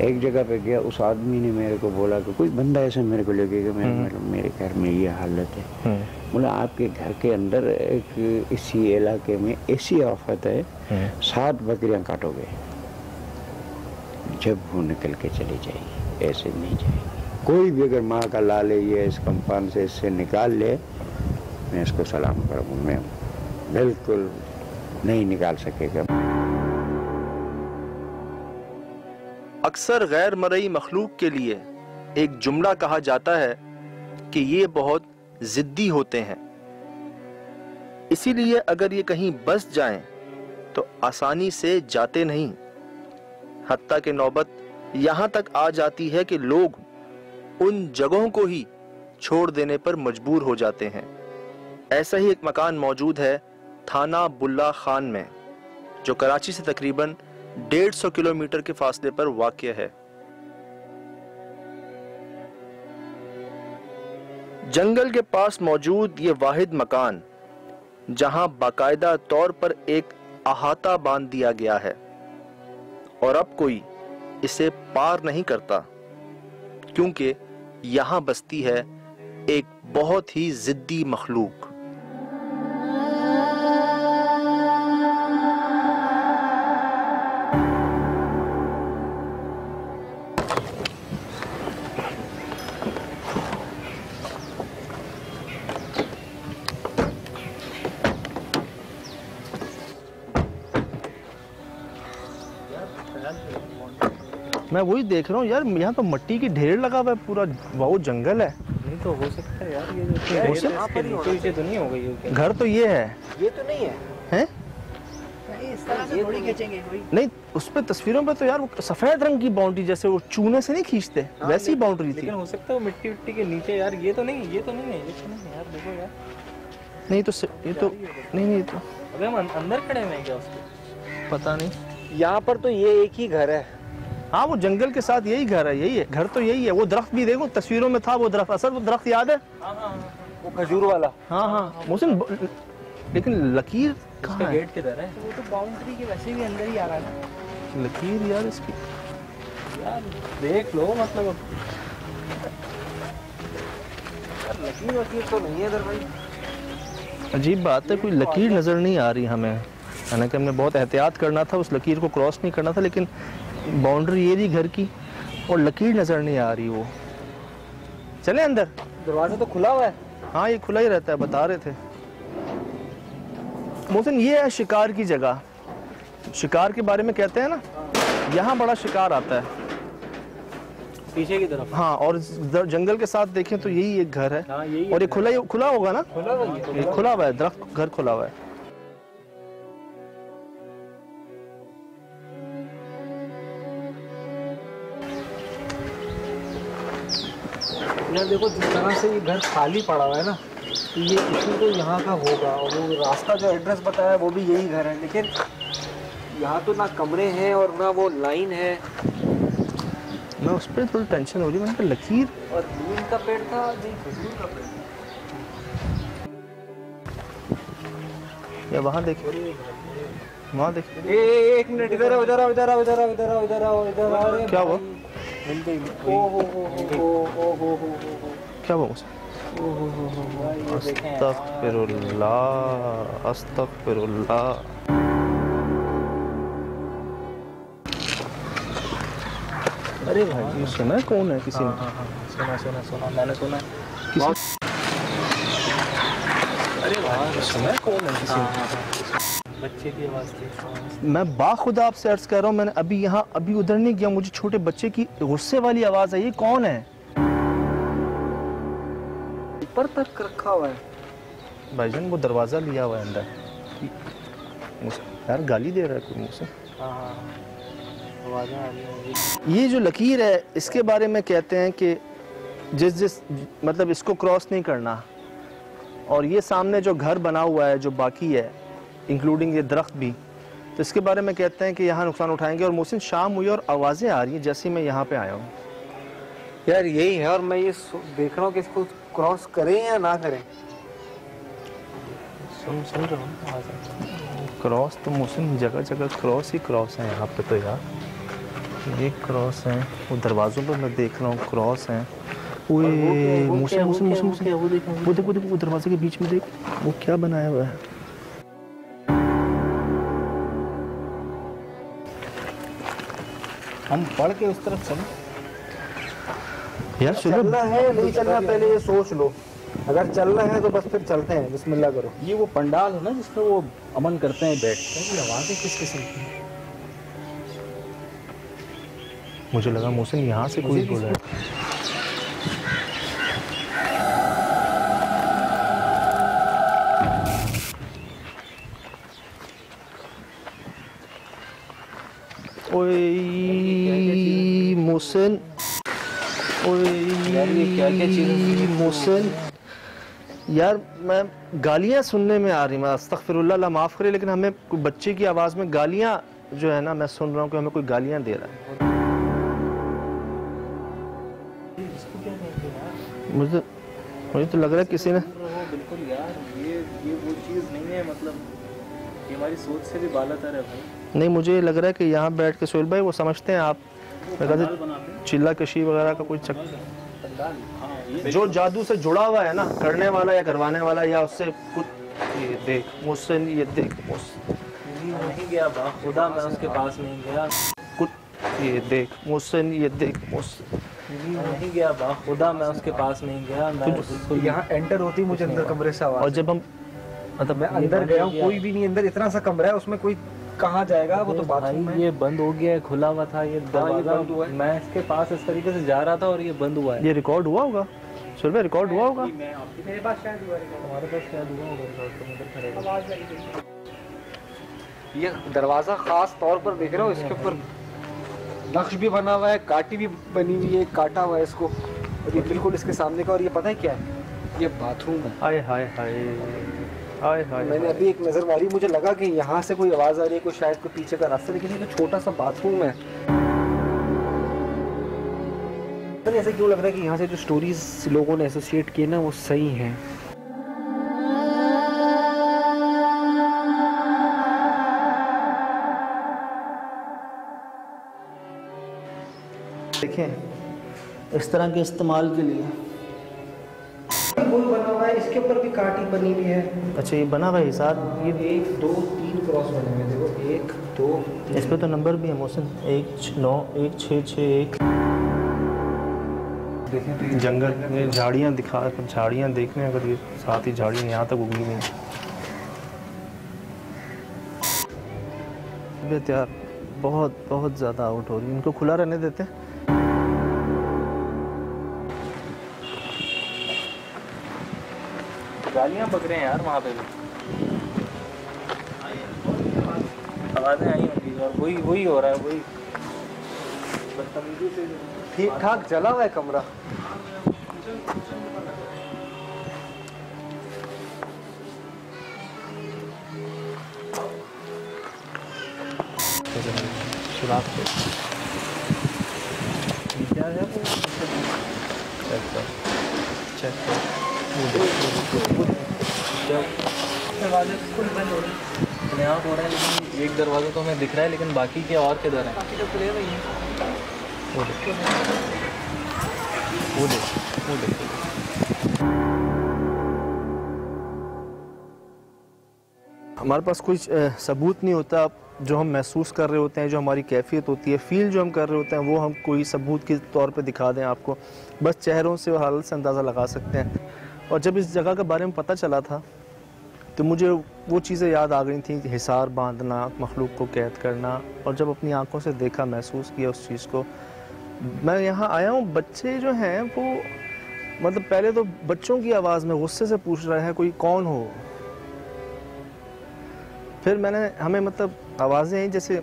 एक जगह पे गया, उस आदमी ने मेरे को बोला कि कोई बंदा ऐसे मेरे को लेके गया, मेरे घर में ये हालत है। बोला आपके घर के अंदर एक इसी इलाके में ऐसी आफत है, 7 बकरियां काटोगे, जब वो निकल के चली जाएगी, ऐसे नहीं जाएगी। कोई भी अगर माँ का लाल है ये इस कंपाउंड से इससे निकाल ले, मैं इसको सलाम करूँ, मैं बिल्कुल नहीं निकाल सकेगा। अक्सर गैर मरई मखलूक के लिए एक जुमला कहा जाता है कि ये बहुत जिद्दी होते हैं, इसीलिए अगर ये कहीं बस जाएं तो आसानी से जाते नहीं। हत्ता कि नौबत यहाँ तक आ जाती है कि लोग उन जगहों को ही छोड़ देने पर मजबूर हो जाते हैं। ऐसा ही एक मकान मौजूद है थाना बुल्ला खान में, जो कराची से तकरीबन 150 किलोमीटर के फासले पर वाक़या है। जंगल के पास मौजूद ये वाहिद मकान, जहां बाकायदा तौर पर एक अहाता बांध दिया गया है और अब कोई इसे पार नहीं करता, क्योंकि यहां बसती है एक बहुत ही जिद्दी मखलूक। मैं वही देख रहा हूँ यार, यहाँ तो मट्टी की ढेर लगा हुआ है, पूरा बहुत जंगल है। नहीं तो हो सकता है यार, ये जो नीचे तो नहीं हो गई है। घर तो ये है, ये तो नहीं है, हैं? नहीं इस तरह से थोड़ी खींचेंगे कोई। नहीं, उस पे तस्वीरों पे तो यार वो सफेद रंग की बाउंड्री, जैसे वो चूने से नहीं खींचते, वैसी बाउंड्री थी। लेकिन हो सकता है वो मिट्टी विट्टी के नीचे यार, ये तो नहीं है, ये तो नहीं है, ये तो नहीं है यार, देखो यार। नहीं तो ये तो नहीं तो अबे हम अंदर खड़े हैं क्या उसके? पता नहीं। यहाँ पर तो ये एक ही घर है। हाँ, वो जंगल के साथ यही घर है, यही है घर, तो यही है। वो दरख्त भी देखो तस्वीरों में था, वो दरख्त, असल वो दरख्त याद है? वो खजूर वाला। हाँ मोहसिन, लेकिन लकीर कहाँ है? गेट किधर है? वो तो बाउंड्री के वैसे भी अंदर ही आ रहा है ना लकीर यार इसकी। यार देख लो, मतलब लकीर वकीर तो नहीं है इधर भाई। अजीब बात है, कोई लकीर नजर नहीं आ रही हमें। हालांकि हमने बहुत एहतियात करना था, उस लकीर को क्रॉस नहीं करना था, लेकिन बाउंड्री ये थी घर की और लकीर नजर नहीं आ रही। वो चले अंदर, दरवाजा तो खुला हुआ है। हाँ ये खुला ही रहता है, बता रहे थे मोहसिन। ये है शिकार की जगह, शिकार के बारे में कहते हैं ना, यहाँ बड़ा शिकार आता है पीछे की तरफ। हाँ, और जंगल के साथ देखें तो यही एक घर है। हाँ, यही और ये खुला होगा ना? खुला हुआ है, दरख्त घर खुला हुआ है। यार देखो, जिस तरह से ये घर खाली पड़ा हुआ है ना, तो ये इसी तो यहाँ का होगा, और वो रास्ता जो एड्रेस बताया वो भी यही घर है, लेकिन यहाँ तो ना कमरे हैं और ना वो लाइन है। मैं उस पर थोड़ी टेंशन हो रही है, मैंने कहा लकीर। और नीम का पेड़ था, नहीं खजूर का पेड़ था। या वहाँ देखिए, वहाँ देखिए। एक मिनट, इधर आओ, इधर आओ, इधर आओ, इधर आओ, इधर आओ, इधर आओ, इधर आओ। क्या हुआ? मिल गई। ओ क्या हुआ उसे? अस्तगफिरुल्लाह, अस्तगफिरुल्लाह। अरे भाई, ये सुना है कौन है किसी ने? सुना मैंने सुना किसी? अरे भाई, सुना है कौन है किसी ने? बच्चे की आवाज़ थी। मैं बाखुदा आपसे अर्ज कर रहा हूँ, मैंने अभी उधर नहीं गया, मुझे छोटे बच्चे की गुस्से वाली आवाज़ आई। ये कौन है? ऊपर तक रखा हुआ है भाईजान, वो दरवाज़ा लिया हुआ है अंदर। यार गाली दे रहा है कोई मुझसे। ये जो लकीर है, इसके बारे में कहते हैं कि जिस मतलब इसको क्रॉस नहीं करना। और ये सामने जो घर बना हुआ है, जो बाकी है इंक्लूडिंग ये दरख्त भी, तो इसके बारे में कहते हैं कि यहाँ नुकसान उठाएंगे। और मोहसिन, शाम हुई और आवाज़ें आ रही हैं जैसे मैं यहाँ पे आया हूँ। यार यही है, और मैं ये देख रहा हूँ कि इसको क्रॉस करें या ना करें। सुन रहा हूँ क्रॉस तो मोहसिन जगह जगह क्रॉस ही क्रॉस है यहाँ पे तो यार। एक क्रॉस है, वो दरवाज़ों पर मैं देख रहा हूँ क्रॉस हैं। वो देखो दरवाजे के बीच में देख, वो क्या बनाया हुआ है। हम पढ़ के उस तरफ चलें यार चलना है नहीं चलना पहले ये सोच लो। अगर चलना है तो बस फिर चलते हैं, बिस्मिल्लाह करो। ये वो पंडाल है ना जिसमें वो अमन करते हैं बैठ कर। आवाज़ें किस किस्म की हैं? मुझे लगा मोहसिन यहाँ से कोई बोल रहा है। ओए मोहसिन, मोहसिन यार मैं गालियाँ सुनने में आ रही, मैं अस्तगफिरुल्लाह माफ़ करे, लेकिन हमें कोई बच्चे की आवाज़ में गालियाँ जो है ना, मैं सुन रहा हूँ कि हमें कोई गालियाँ दे रहा है। मुझे तो लग रहा है किसी ने बिल्कुल यार, ये वो चीज़ नहीं है, मतलब ये हमारी सोच से भी बालातर है भाई। नहीं, मुझे लग रहा है कि यहाँ बैठ के सोहेल भाई वो समझते हैं आप चिल्ला कशी वगैरह का कोई चक्कर, जो जादू से जुड़ा हुआ है ना, करने वाला या करवाने वाला या उससे कुछ। ये देख मुझसे, ये देख नहीं गया खुदा, मैं उसके पास नहीं गया कुछ। ये देख मुझसे, ये देख मुझसे नहीं गया खुदा, मैं उसके पास नहीं गया। मैं यहाँ एंटर होती मुझे अंदर कमरे से आवाज़। और जब हम मतलब मैं अंदर गया हूँ, कोई भी नहीं अंदर, इतना सा कमरा है उसमें कोई कहाँ जाएगा, वो तो बाथरूम है। ये बंद हो गया है, खुला हुआ था ये दरवाजा, मैं इसके पास इस तरीके से जा रहा था और ये बंद हुआ है। ये रिकॉर्ड हुआ होगा सुहेल भाई, रिकॉर्ड हुआ होगा। मेरे पास शायद हुआ, हमारे पास शायद हुआ होगा। ये दरवाज़ा खास तौर पर देख रहे हो, इसके ऊपर नक्श भी बना हुआ है, काटी भी बनी हुई है, काटा हुआ है इसको, और ये बिल्कुल इसके सामने का। और ये पता है क्या है, ये बाथरूम है। हाय हाय हाय हाय हाय। मैंने अभी एक नज़र मारी, मुझे लगा कि यहाँ से कोई आवाज़ आ रही है, कोई शायद कोई पीछे का रास्ता, लेकिन ये तो छोटा सा बाथरूम है। तो ऐसा क्यों लग रहा है कि यहाँ से जो स्टोरीज लोगों ने एसोसिएट किए ना, वो सही हैं। देखें इस तरह के इस्तेमाल के लिए गोल बना हुआ है, इसके ऊपर भी काटी बनी हुई है। अच्छा, ये बना हुआ है साथ, ये 1 2 3 क्रॉस बने हुए, देखो 1 2। इस पे तो नंबर भी है मोहसिन, 191661। देखें जंगल में झाड़ियाँ दिखा, झाड़ियाँ देखने, अगर ये साथ ही झाड़ियाँ यहाँ तक उगी हुई हैं। तबीयत यार बहुत ज़्यादा आउट हो रही है, इनको खुला रहने देते हैं। गालियाँ बक रहे हैं यार वहाँ पे भी, आवाज़ें आई होंगी और वही हो रहा है, वही बदतमीजी से। ठीक ठाक जला हुआ है कमरा। सुराख पे क्या है वो, चेक कर। दरवाजे खुद बंद हो रहे हैं, अपने आप हो रहा है, लेकिन एक दरवाजा तो हमें दिख रहा है, लेकिन बाकी के और किधर है? बाकी तो खुले नहीं है। वो देख। हमारे पास कोई सबूत नहीं होता, जो हम महसूस कर रहे होते हैं, जो हमारी कैफियत होती है, फील जो हम कर रहे होते हैं, वो हम कोई सबूत के तौर पे दिखा दें आपको, बस चेहरों से और हालत से अंदाज़ा लगा सकते हैं। और जब इस जगह के बारे में पता चला था तो मुझे वो चीज़ें याद आ गई थी, हिसार बांधना, मखलूक को कैद करना, और जब अपनी आंखों से देखा, महसूस किया उस चीज़ को। मैं यहाँ आया हूँ, बच्चे जो हैं वो मतलब पहले तो बच्चों की आवाज़ में गुस्से से पूछ रहे हैं कोई कौन हो, फिर हमें मतलब आवाज़ें आई जैसे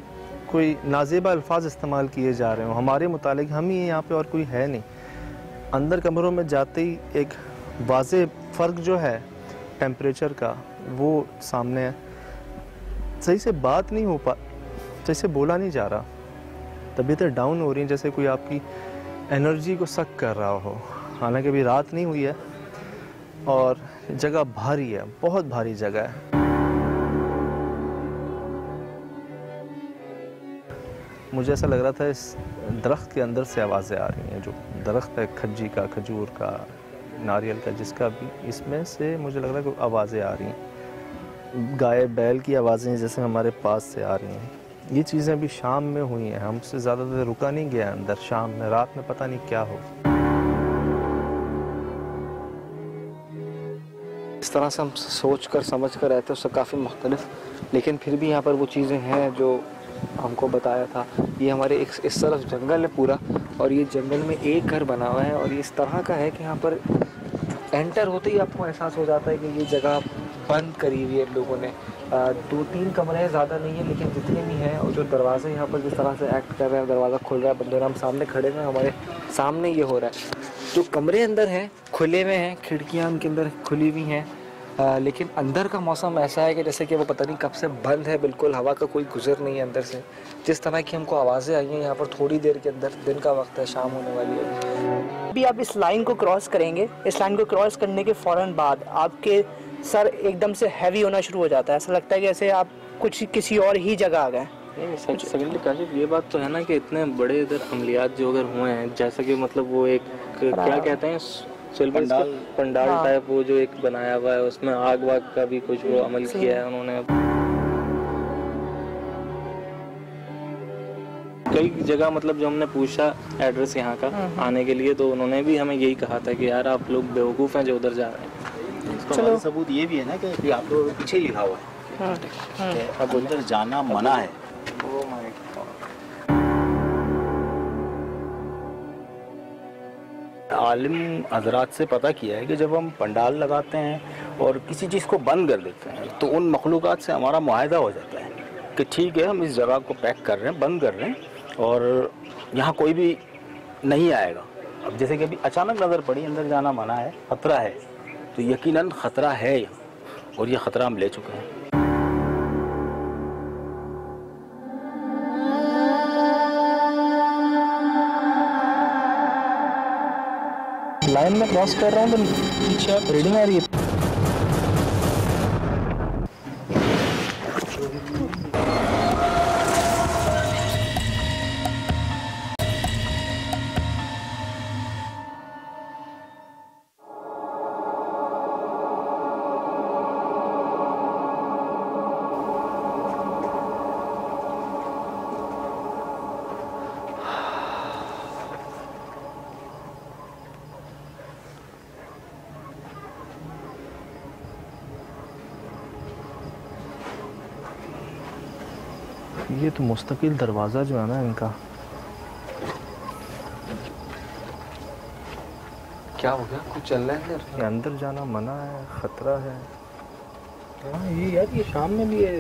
कोई नाजेबा अल्फाज इस्तेमाल किए जा रहे हो हमारे मुतालिक, हम ही यहाँ पे और कोई है नहीं। अंदर कमरों में जाते ही एक वाज़े फ़र्क जो है टेम्परेचर का वो सामने है, सही से बात नहीं हो सही से बोला नहीं जा रहा, तबीयतें डाउन हो रही हैं, जैसे कोई आपकी एनर्जी को सक कर रहा हो। हालांकि अभी रात नहीं हुई है और जगह भारी है, बहुत भारी जगह है। मुझे ऐसा लग रहा था इस दरख्त के अंदर से आवाज़ें आ रही हैं। जो दरख्त है खज्जी का, खजूर का, नारियल का, जिसका भी, इसमें से मुझे लग रहा है कि आवाज़ें आ रही हैं, गाय बैल की आवाज़ें जैसे हमारे पास से आ रही हैं। ये चीज़ें अभी शाम में हुई हैं, हमसे ज़्यादा देर रुका नहीं गया अंदर। शाम में, रात में पता नहीं क्या हो। इस तरह से हम सोच कर समझ कर रहते हैं उससे काफ़ी मुख्तलिफ, लेकिन फिर भी यहाँ पर वो चीज़ें हैं जो हमको बताया था। ये हमारे इस तरफ जंगल है पूरा, और ये जंगल में एक घर बना हुआ है, और ये इस तरह का है कि यहाँ पर एंटर होते ही आपको एहसास हो जाता है कि ये जगह बंद करी हुई है लोगों ने। 2-3 कमरे हैं, ज़्यादा नहीं है, लेकिन जितने भी हैं, और जो दरवाजे यहाँ पर जिस तरह से एक्ट कर रहे हैं, दरवाज़ा खुल रहा है, बंदे हम सामने खड़े हैं, हमारे सामने ये हो रहा है। जो कमरे अंदर हैं खुले हुए हैं, खिड़कियाँ उनके अंदर खुली हुई हैं, लेकिन अंदर का मौसम ऐसा है कि जैसे कि वो पता नहीं कब से बंद है, बिल्कुल हवा का कोई गुजर नहीं है अंदर से। जिस तरह की हमको आवाज़ें आई हैं यहाँ पर थोड़ी देर के अंदर, दिन का वक्त है, शाम होने वाली है। अभी आप इस लाइन को क्रॉस करेंगे, इस लाइन को क्रॉस करने के फ़ौरन बाद आपके सर एकदम से हैवी होना शुरू हो जाता है। ऐसा लगता है कि जैसे आप कुछ किसी और ही जगह आ गए। सेकेंडली काशिफ, ये बात तो है ना कि इतने बड़े इधर अमलियात जो अगर हुए हैं, जैसा कि मतलब वो एक क्या कहते हैं पंडाल टाइप, वो जो एक बनाया हुआ है, उसमें आग वाग का भी कुछ वो अमल किया है उन्होंने। कई जगह मतलब जो हमने पूछा एड्रेस यहाँ का आने के लिए, तो उन्होंने भी हमें यही कहा था कि यार आप लोग बेवकूफ़ हैं जो उधर जा रहे हैं। इसका सबूत ये भी है ना कि आप लोग पीछे लिखा हुआ है कि अब अंदर जाना मना है। आलिम हजरात से पता किया है कि जब हम पंडाल लगाते हैं और किसी चीज़ को बंद कर देते हैं, तो उन मखलूक़ात से हमारा मुआहदा हो जाता है कि ठीक है, हम इस जगह को पैक कर रहे हैं, बंद कर रहे हैं, और यहाँ कोई भी नहीं आएगा। अब जैसे कि अभी अचानक नज़र पड़ी अंदर जाना मना है, ख़तरा है, तो यकीनन ख़तरा है यहाँ, और ये ख़तरा हम ले चुके हैं। लाइन में क्रॉस कर रहा हूँ तो पीछे रीडिंग आ रही है। ये तो मुस्तकिल दरवाज़ा जो है ना इनका, क्या हो गया? कुछ चल रहा है ये अंदर जाना मना है, ख़तरा है। हाँ ये यार, ये शाम में भी है।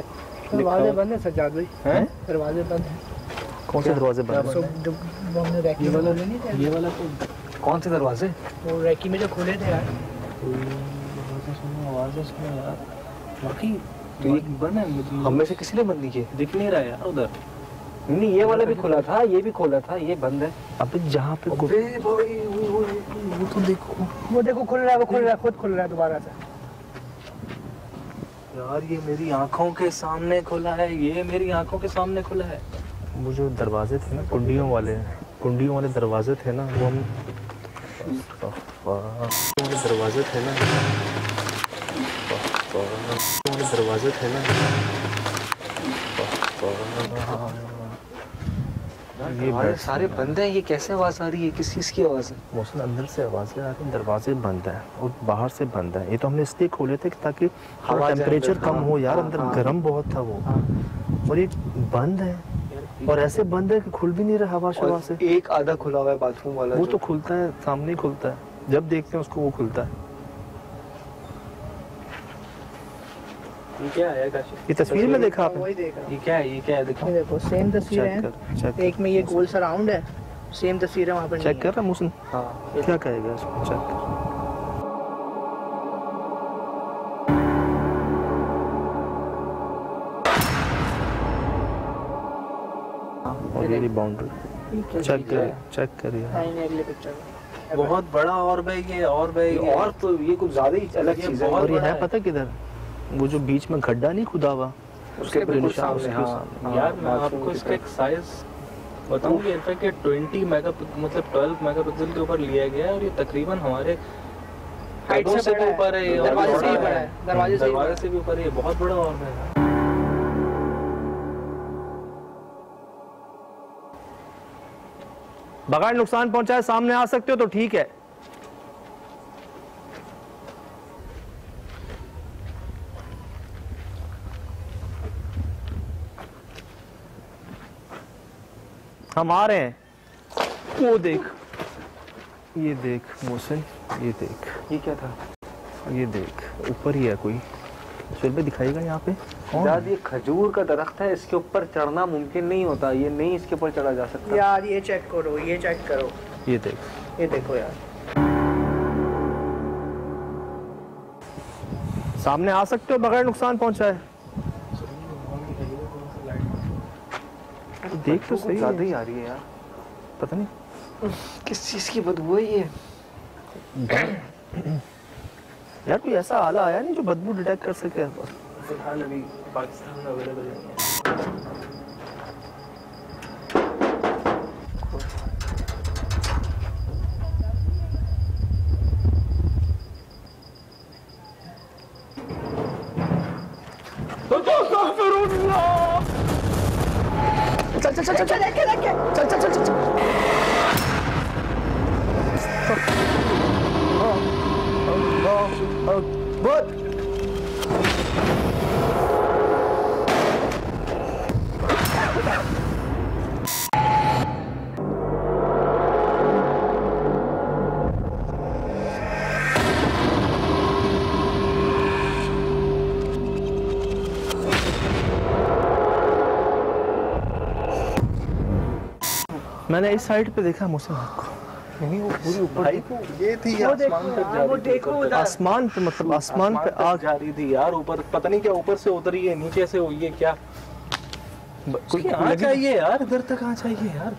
दरवाजे बंद है सज्जाद भाई, हैं? दरवाजे बंद है। कौन से दरवाजे बंद हैं? जो हमने रैकी वाला नहीं था, ये वाला कौन से दरवाजे? वो रैकी में जो खोले थे यार। आवाज़ें सुनो यार, बाकी तो ये बंद है, हम में से किसी ने बंद नहीं किए, दिख नहीं रहा यार उधर। नहीं, ये वाला भी खुला था, ये भी खोला था, ये बंद है। अब जहाँ पे वो तो देखो, वो देखो खुल रहा है, वो खुल रहा है, खुद खुल रहा है दोबारा से। यार ये मेरी आंखों के सामने खुला है, ये मेरी आंखों के सामने खुला है। वो जो दरवाजे थे ना, कुंडियों वाले दरवाजे थे ना, वो हम दरवाजे थे ना, दरवाजे थे ना, ये सारे बंद हैं। ये कैसे आवाज़ आ रही है? किस चीज़ की आवाज़ है? मौसम अंदर से आवाज़ें आ रही हैं, दरवाजे बंद हैं और बाहर से बंद है। ये तो हमने इसलिए खोले थे ताकि हवा टेम्परेचर कम हो यार, अंदर गर्म बहुत था वो, और ये बंद है, और ऐसे बंद है कि खुल भी नहीं रहा हवा शवा से। एक आधा खुला हुआ है बाथरूम वाला, वो तो खुलता है, सामने ही खुलता है, जब देखते हैं उसको वो खुलता है। ये क्या है काशिफ? ये तस्वीर में देखा आपने? वही देखा। ये क्या है? ये क्या है? देखो, ये देखो सेम तस्वीर है, एक में ये गोल सा राउंड है, सेम तस्वीर है वहाँ पर। चेक कर रहा मुसन? हाँ, क्या कहेगा इसको? चेक कर। और ये बाउंड्री चेक करिए। अगले पिक्चर बहुत बड़ा ऑर्ब है ये, ऑर्ब है ये, और तो ये कुछ ज्यादा ही अलग चीज है। और ये है पता किधर? वो जो बीच में गड्ढा नहीं खुदा हुआ, उसके बिल्कुल सामने। हाँ, यार मैं आपको इसका एक साइज बताऊँ कि इनफैक्ट ये 12 मेगापिक्सल के ऊपर लिया गया है और ये तकरीबन हमारे हाइट से भी ऊपर है, दरवाजे से भी बड़ा है, दरवाजे से भी ऊपर है, बहुत बड़ा और है। बगैर नुकसान पहुंचाए सामने आ सकते हो तो ठीक है। हम आ रहे हैं। वो देख, ये देख मोहसिन, ये देख, ये क्या था? ये देख ऊपर ही है कोई। सुहेल भाई दिखाएगा यहाँ पे कौन? यार ये खजूर का दरख्त है, इसके ऊपर चढ़ना मुमकिन नहीं होता, ये नहीं इसके ऊपर चढ़ा जा सकता। यार ये चेक करो, ये चेक करो, ये देख, ये देखो यार। सामने आ सकते हो बगैर नुकसान पहुंचाए। देख तो सही, ज्यादा ही आ रही है यार, पता नहीं किस चीज की बदबू है ये। यार कोई ऐसा आला आया नहीं जो बदबू डिटेक्ट कर सके। फिलहाल अभी पाकिस्तान में अवेलेबल नहीं है। चल चल चल चल चल चल चल चल चल चल। मैंने इस साइड पे देखा मोहसिन आपको। नहीं वो पूरी ऊपर भाई ये थी आसमान तक जा वो रही थी, देखो ऊपर तक। आसमान पे, मतलब आसमान पे आग जा रही थी यार, ऊपर पता नहीं क्या ऊपर से उतरी है, नीचे से हुई है क्या। कोई आना चाहिए यार, इधर तक आना चाहिए यार।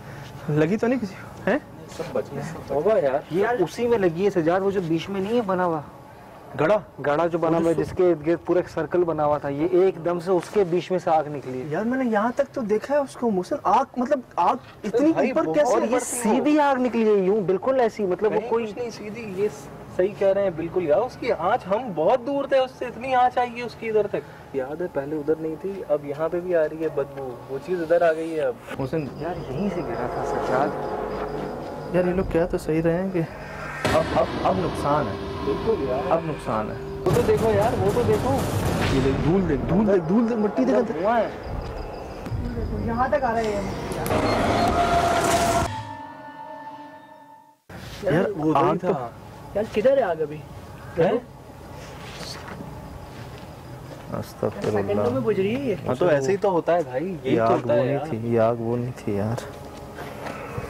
लगी तो नहीं किसी को हैं? सब बच गए, तौबा यार। ये उसी में लगी है सजाद, वो जो बीच में नहीं है बना हुआ गड़ा जो बना हुआ है, जिसके इर्द गिर्द पूरा एक सर्कल बना हुआ था, ये एकदम से उसके बीच में से आग निकली है। यार मैंने यहाँ तक तो देखा है उसको मोहसिन। आग मतलब आग इतनी ऊपर कैसे? और ये सीधी आग निकली है यूं बिल्कुल ऐसी, मतलब वो कोई कुछ नहीं, सीधी। ये सही कह रहे हैं बिल्कुल यार। उसकी आंच, हम बहुत दूर थे उससे, इतनी आंच आई है उसकी इधर तक। याद है पहले उधर नहीं थी, अब यहाँ पे भी आ रही है बदबू, वो चीज इधर आ गई है अब। मोहसिन यार यहीं से गिरा था सजाद। यार ये लोग कह तो सही रहे हैं कि अब नुकसान है, बिल्कुल यार, अब नुकसान है। वो तो देखो यार, वो तो देखो, ये देख, धूल देख, धूल देख, धूल देख, मिट्टी देख। धुआं है। यहाँ तक आ रहा है यार वो आग था यार। किधर है आग अभी? सेकंडों अस्तगफिरुल्लाह। में बुझ रही है ये। हाँ तो ऐसे ही तो होता है भाई, यही ये तो आग होता वो है नहीं यार। थी, ये आग वो नहीं थी यार।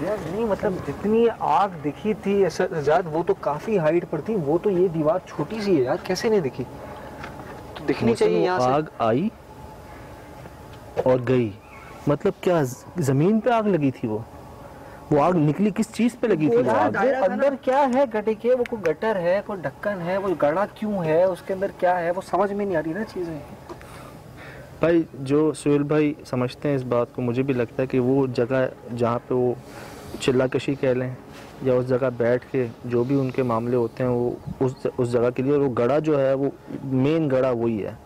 यार नहीं मतलब जितनी आग दिखी थी सजाद, वो तो काफी हाइट पर थी, वो तो ये दीवार छोटी सी है यार, कैसे नहीं दिखी? तो दिखनी चाहिए यहाँ से। आग आई और गई, मतलब क्या जमीन पे आग लगी थी? वो आग निकली किस चीज पे लगी थी? वो आग वो अंदर क्या है गड्ढे के? वो कोई गटर है, कोई ढक्कन है, वो गड़ा क्यों है, उसके अंदर क्या है, वो समझ में नहीं आ रही ना चीजें। भाई जो सुहेल भाई समझते हैं इस बात को, मुझे भी लगता है कि वो जगह जहाँ पे वो चिल्ला कशी कह लें या उस जगह बैठ के जो भी उनके मामले होते हैं वो उस जगह के लिए, और वो गड़ा जो है वो मेन गड़ा वही है।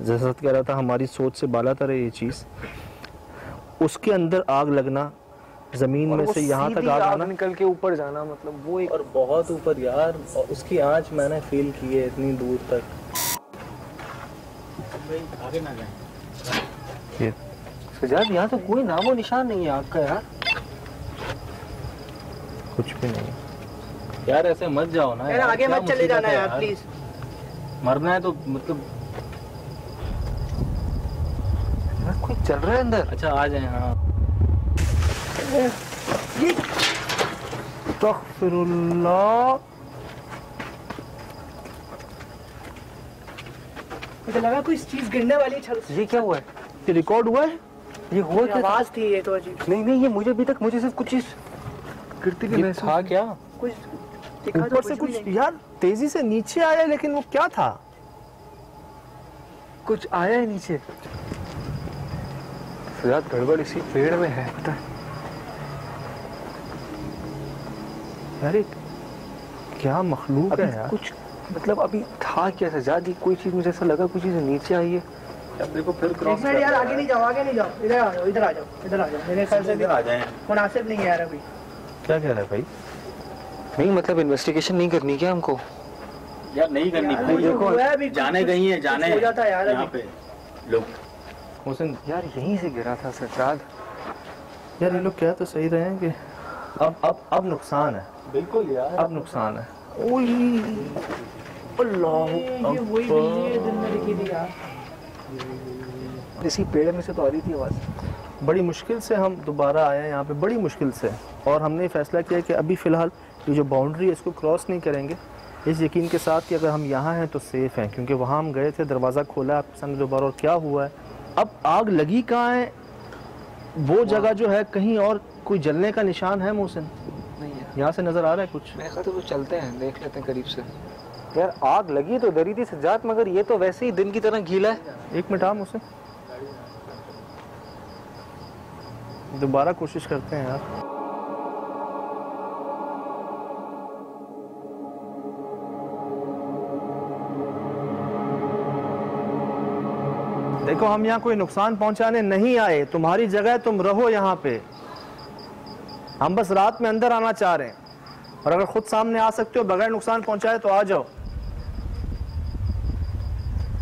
जैसा कह रहा था, हमारी सोच से बालातर है ये चीज़। उसके अंदर आग लगना, जमीन में से यहाँ तक आग आना, निकल के ऊपर जाना, मतलब वो एक और बहुत ऊपर यार, और उसकी आंच मैंने फील की है इतनी दूर तक। आगे ना जाए ये सजाद, यहाँ तो कोई नामो निशान नहीं है आग का यार। कुछ भी नहीं। यार ऐसे मत जाओ ना यार, आगे क्या मत चले मुसीबत जाना है यार प्लीज। मरना है तो मतलब यार कोई चल रहा है अंदर। अच्छा आ जाए। हाँ अस्तगफिरुल्लाह। मुझे लगा कोई चीज गिरने वाली छल। ये क्या हुआ है? ये रिकॉर्ड हुआ है? ये हुआ क्या? आवाज थी ये तो अजीब। नहीं नहीं, ये मुझे अभी तक मुझे सिर्फ कुछ चीज गिरती हुई ये महसूस था क्या? कुछ दिखा तो ऊपर से भी कुछ नहीं। यार तेजी से नीचे आया, लेकिन वो क्या था? कुछ आया है नीचे। सजाद गड़बड़ इसी पेड़ में है, पता है? यार ये क्या मखलूक है यार। कुछ मतलब अभी था क्या सजाद, कोई चीज मुझे ऐसा लगा कुछ चीज नीचे आई है। अब देखो फिर क्रॉस यार आगे नहीं जाओ, आगे नहीं जाओ, इधर आ जाओ, इधर आ जाओ, इधर आ जाओ। मेरे ख्याल से आ जाए। मुनासिब नहीं है यार अभी। क्या कह रहा है भाई? नहीं मतलब इन्वेस्टिगेशन नहीं करनी क्या हमको? यार नहीं करनी भाई, देखो जाने गई है, जाने हो जाता है यार यहाँ पे लोग। हुसैन यार यहीं से गिरा था सजाद। यार ये लोग क्या तो सही रहे हैं कि अब नुकसान है। बिल्कुल यार, अब नुकसान है। ये वही बिल्ली है दिन में दिखी थी यार। इसी पेड़ में से तो आ रही थी आवाज। बड़ी मुश्किल से हम दोबारा आए हैं यहाँ पे, बड़ी मुश्किल से, और हमने फैसला किया कि अभी फ़िलहाल ये जो बाउंड्री है इसको क्रॉस नहीं करेंगे, इस यकीन के साथ कि अगर हम यहाँ हैं तो सेफ़ हैं, क्योंकि वहाँ हम गए थे, दरवाज़ा खोला आपके सामने दोबारा, और क्या हुआ है अब आग लगी कहाँ है, वो जगह जो है कहीं और कोई जलने का निशान है मोहसिन? नहीं है यहाँ से नज़र आ रहा है कुछ? मेरे ख्याल से तो चलते हैं, देख लेते हैं करीब से। यार आग लगी तो डरी थी सजाद, मगर ये तो वैसे ही दिन की तरह गीला है। एक मिनट हम उसे दोबारा कोशिश करते हैं यार। देखो हम यहाँ कोई नुकसान पहुंचाने नहीं आए, तुम्हारी जगह तुम रहो यहाँ पे, हम बस रात में अंदर आना चाह रहे हैं, और अगर खुद सामने आ सकते हो बगैर नुकसान पहुंचाए तो आ जाओ,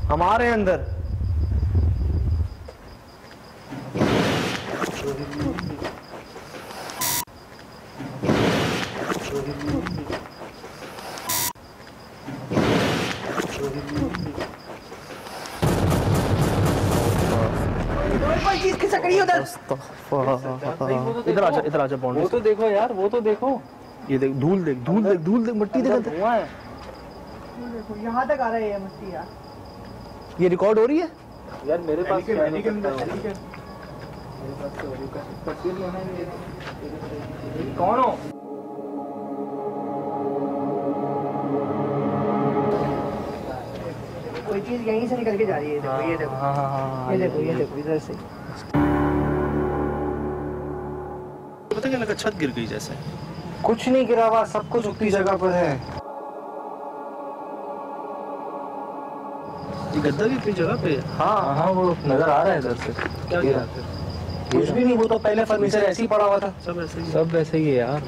हम आ रहे हैं अंदर। इधर आजा, इधर आजा बाउंड्री। वो तो देखो यार, वो तो देखो, ये देख, धूल देख, धूल देख, धूल देख, मिट्टी देख, धुआं है। देखो यहाँ तक आ रहा है ये मिट्टी यार। ये रिकॉर्ड हो रही है? यार मेरे पास कौन हो? कोई चीज यहीं से निकल के जा रही है, देखो ये देखो, ये देखो, ये देखो इधर से। पता क्या लगा, छत गिर गई जैसे। कुछ नहीं गिरा हुआ, सब कुछ उसी जगह पर है। ये गद्दा भी अपनी जगह पे है। हाँ हाँ वो नजर आ रहा है इधर से। क्या गिरा? कुछ भी नहीं, वो तो पहले फर्नीचर ऐसे ही पड़ा हुआ था। सब ऐसे ही, सब वैसे ही है यार।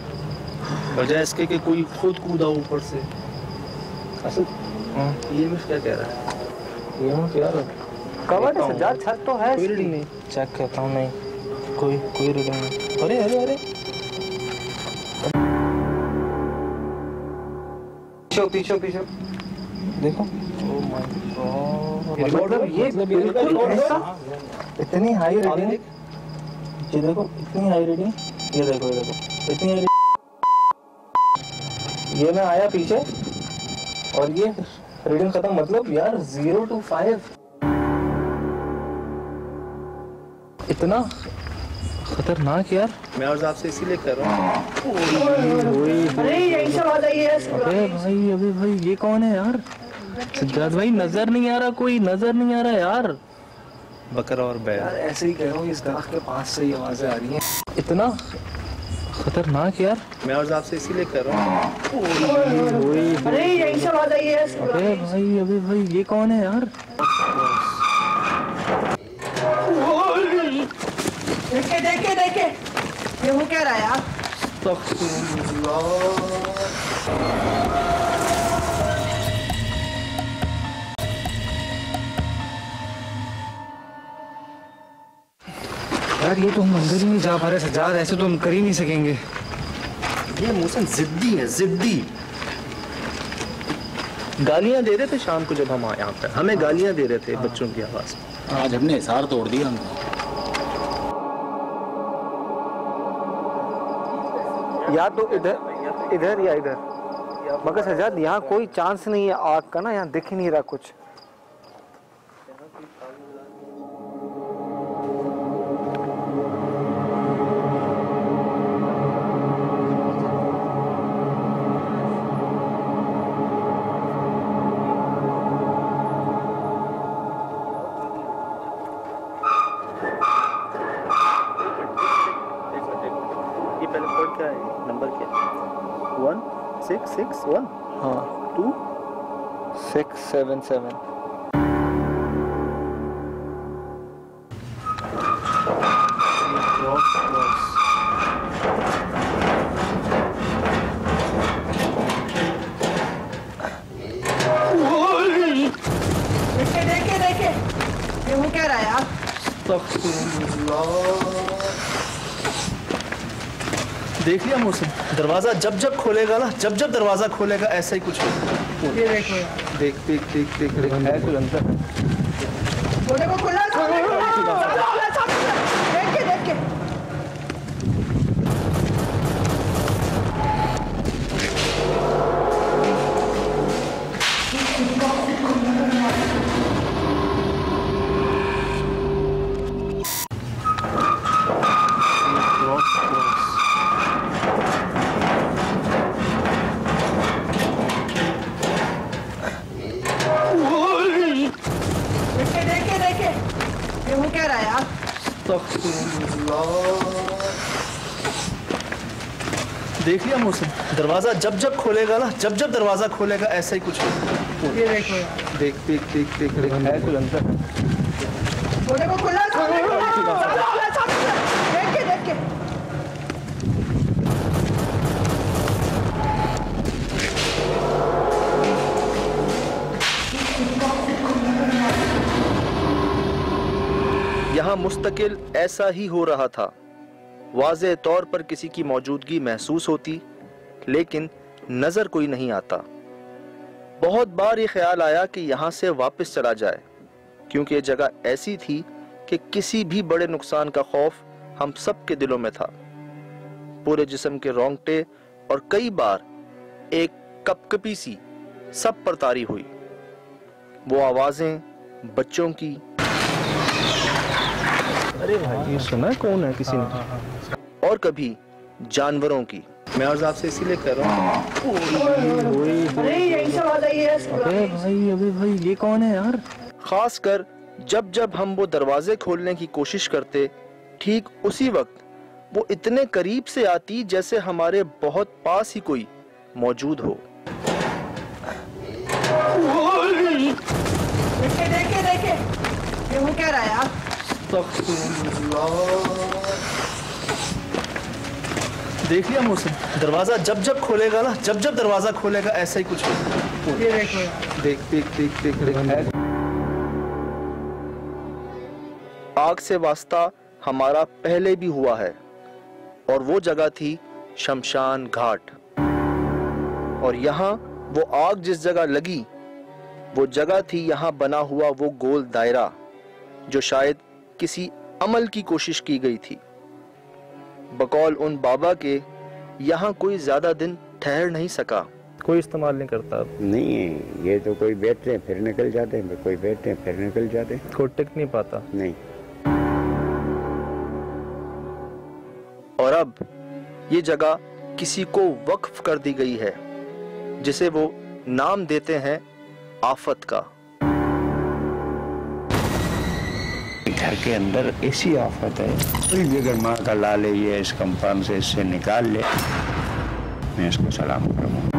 बजाय इसके कि कोई खुद कूदा ऊपर से। असल ये मिस क्या कह रहा है? ये यार कवर है सजाद, छत तो है इसकी। नहीं चेक करता हूँ, नहीं कोई रीडिंग नहीं। अरे अरे अरे पीछे पीछे देखो। मतलब ये बिल्कुल ऐसा, इतनी हाई रीडिंग, ये देखो इतनी हाई रीडिंग, ये देखो ये देखो इतनी हाई। ये मैं आया पीछे और ये रीडिंग खत्म, मतलब यार 0 to 5 इतना खतरनाक यार। मैं और आपसे इसीलिए कर रहा हूँ। अरे यहीं से आवाज आई है। अबे भाई ये कौन है यार? सिद्धार्थ भाई नजर नहीं आ रहा, कोई नजर नहीं आ रहा यार। बकरा और बैल। यार ऐसे ही कह रहा हूँ, इस दरख्त के पास से ये आवाजें आ रही हैं। इतना खतरनाक यार। मैं और आपसे इसीलिए कर रहा हूँ। अरे यहीं से आवाज आई है। अबे भाई ये कौन है यार? देखे देखे देखे, ये वो कह रहा है यार। यार ये तो हम अंदर ही नहीं जा पा रहे सजाद, ऐसे तो हम कर ही नहीं सकेंगे। ये मोहसिन जिद्दी है, जिद्दी। गालियां दे रहे थे शाम को जब हम आए यहाँ पे, हमें गालियां दे रहे थे बच्चों की आवाज। आज हमने हिसार तोड़ दिया हमने। या तो इधर इधर या इधर, मगर सजाद यहाँ कोई चांस नहीं है आग का ना, यहाँ दिख ही नहीं रहा कुछ। ये पहले पॉइंट क्या है, नंबर क्या है? 1 661 हाँ 2 677 देखे ये वो कह रहा है यार। देख लिया मोहसिन, दरवाजा जब जब खोलेगा ना, जब जब दरवाजा खोलेगा ऐसा ही कुछ ये देखो देख देख देख देख देख है कुछ अंदर। वो देखो खुला देख के देखे ये वो कह रहा है यार। देख लिया मोहसिन, दरवाजा जब जब खोलेगा ना, जब जब दरवाजा खोलेगा ऐसा ही कुछ ये देखो देख देख देख देख देख है कुछ अंदर। वो देखो खुला देख के यहाँ मुस्तकिल ऐसा ही हो रहा था। वाज़े तौर पर किसी की मौजूदगी महसूस होती, लेकिन नजर कोई नहीं आता। बहुत बार ये ख्याल आया कि यहाँ से वापस चला जाए, क्योंकि ये जगह ऐसी थी कि किसी भी बड़े नुकसान का खौफ हम सब के दिलों में था। पूरे जिस्म के रोंगटे और कई बार एक कपकपी सी सब पर तारी हुई। वो आवाजें बच्चों की, अरे भाई ये सुना है कौन है किसी ने, और कभी जानवरों की। मैं आज आपसे इसीलिए कह रहा हूँ। अरे यही सब आ जाइए। अबे भाई ये कौन है यार? खासकर जब जब हम वो दरवाजे खोलने की कोशिश करते, ठीक उसी वक्त वो इतने करीब से आती जैसे हमारे बहुत पास ही कोई मौजूद हो। देखे ये वो कह रहा है यार। देख लिया मोहसिन, दरवाजा जब जब खोलेगा ना, जब जब दरवाजा खोलेगा ऐसा ही कुछ ये देखो देख देख देख देख देख है। आग से वास्ता हमारा पहले भी हुआ है, और वो जगह थी शमशान घाट। और यहाँ वो आग जिस जगह लगी, वो जगह थी यहाँ बना हुआ वो गोल दायरा, जो शायद किसी अमल की कोशिश की गई थी। बकौल उन बाबा के यहाँ कोई ज्यादा दिन ठहर नहीं सका। कोई इस्तेमाल नहीं करता, नहीं है, ये तो कोई बैठते हैं फिर निकल जाते हैं, कोई बैठते हैं फिर निकल जाते हैं, कोई टिक नहीं पाता। नहीं। और अब ये जगह किसी को वक्फ कर दी गई है, जिसे वो नाम देते हैं आफत का। घर के अंदर ऐसी आफत है, कोई भी अगर माँ का लाल है ये इस कंपाउंड से इससे निकाल ले, मैं इसको सलाम करूँगा।